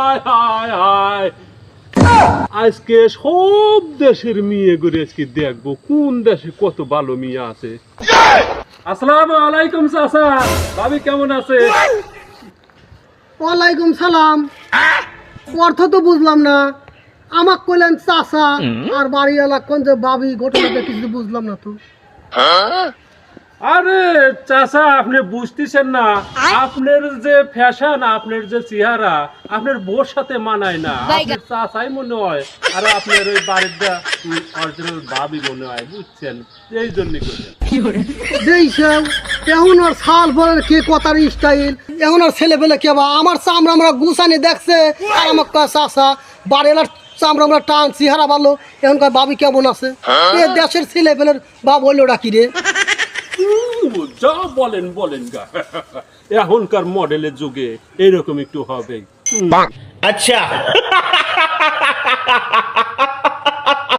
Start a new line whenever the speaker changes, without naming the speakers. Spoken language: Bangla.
হায় হায় হায় আজকে সব দেশের মেয়ে ঘুরে আজকে দেখবো কোন দেশে কত ভালো মেয়ে আছে। আসসালামু আলাইকুম চাচা, ভাবি কেমন আছে?
ওয়ালাইকুম সালাম। অর্থ তো বুঝলাম না, আমাক কইলেন চাচা আর বাড়িওয়ালা কোন যে বাবি, ঘটনাটা কিছু বুঝলাম না তো।
আরে চাচা আপনি বুঝতেছেন না, আপনার যে ফ্যাশন, আপনার যে চেহারা আপনার বউর সাথে মানায় না। আপনার চাচাই মনে হয় আর আপনার ওই বাড়িটা অরিজিনাল ভাবি মনে হয়, বুঝছেন? এই জন্য
দেখছেন এখন আর সাল পরের কে কথার স্টাইল, এখন আর ছেলে পেলে কে বা আমার চামড়া আমরা গুছানি দেখছে আর আমার কয় চাচা বাড়িওয়ালার চামড়া আমরা টানছি হারা ভালো, এখন কয় ভাবি কেমন আছে। এ দেশের ছেলে পেলের বাপ হইলো ডাকি রে।
যা বলেন বলেন গা, এখনকার মডেলের যুগে এরকম একটু হবে।
अच्छा